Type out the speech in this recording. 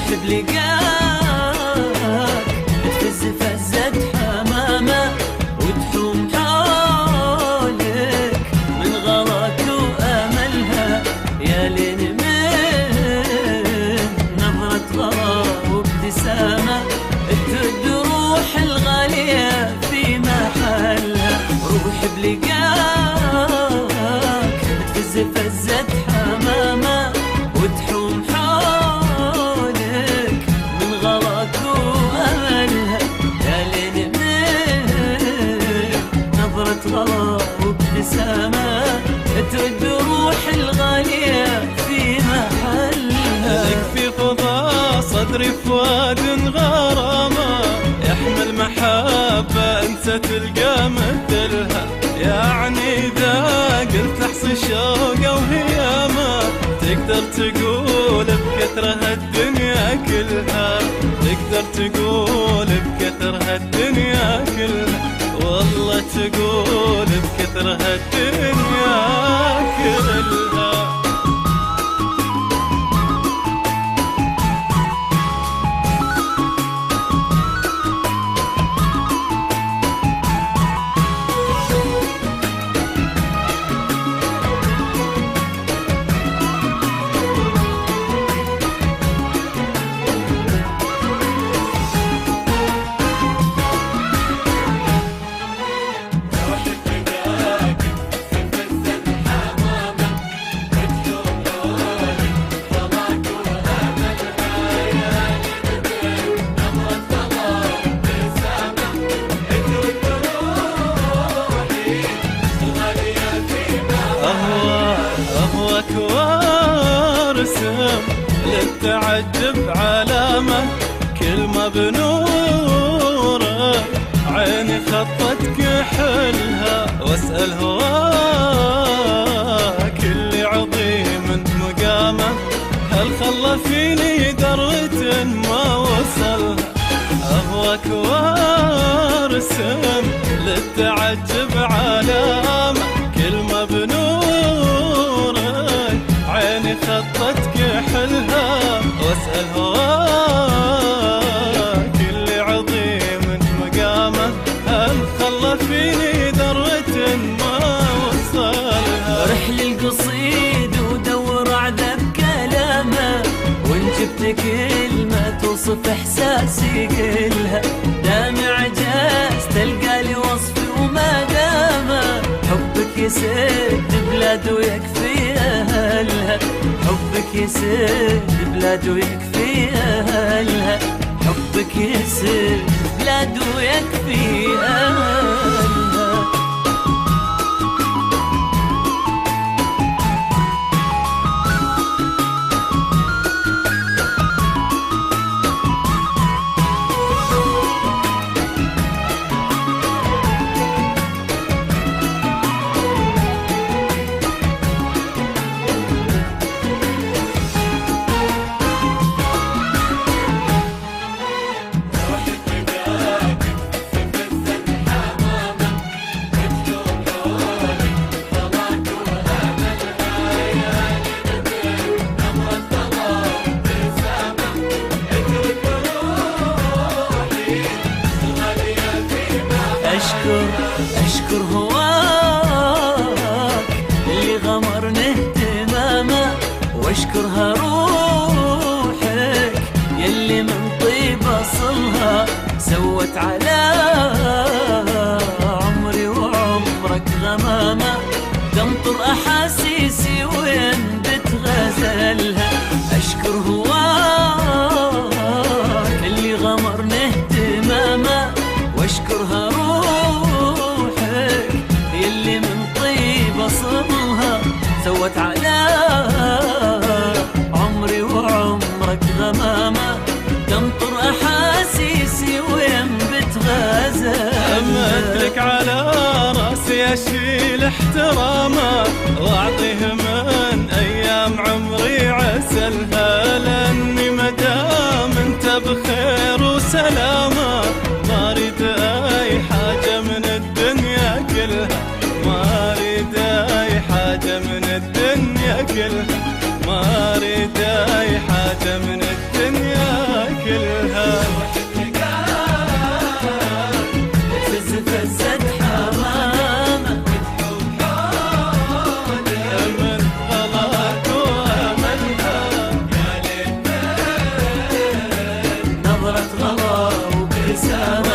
روحي بلقاك تفز فزة حمامة وتحوم حولك من غلاك وأملها، يا لين من نظرة غرام وابتسامة تهد روح الغالية في محلها. روحي بلقاك تفز فزة حمامة وتحوم حولك من غلاك وأملها، يا لين من نظرة غرام وابتسامة تهد روح الغالية في محلها. لك في فضاء صدري فؤاد غرامة يحمل محبة انت تلقى مثلها، يعني إذا قلت احصي شوقه وهيامة تقدر تقول بكثرها الدنيا كلها، تقدر تقول بكثرها الدنيا كلها، والله تقول بكثرها الدنيا كلها. أهواك وارسم للتعجب علامة، كل ما بنورك عيني خطت كحلها، واسأل هواك اللي عظيم انت مقامة، هل خلى فيني درة ما وصلها. أهواك وارسم للتعجب علامة، كل ما بنورك عيني خطت كحلها، واسأل هواك اللي عظيم انت مقامه، هل خلى فيني درة ما وصلها. رحل القصيد ودور عذب كلامه، وان جبت كلمة توصف احساسي كلها، دامع جاز تلقى لي وصفي وما دامه، حبك يسد بلاد ويكفي أهلها، حبك يسد بلاد ويكفي أهلها، حبك يسد بلاد ويكفي أهلها. أشكر هواك اللي غمرني اهتمامه، واشكرها روحك يلي من طيب أصلها، سوت على عمري وعمرك غمامة، تمطر أحاسيسي وينبت غزلها. أشكر هواك اللي غمرني اهتمامه، واشكرها روحك يلي من طيب أصلها، سوت على عمري وعمرك غمامة، تمطر أحاسيسي وينبت غزلها. أمدك على راسي أشيل احترامه، وأعطيه من أيام عمري عسلها، لأني مدام انت بخير وسلامة، ما أريد أي حاجة من الدنيا كلها، ما أريد أي حاجة من الدنيا كلها، ما أريد أي حاجة من الدنيا السلامة.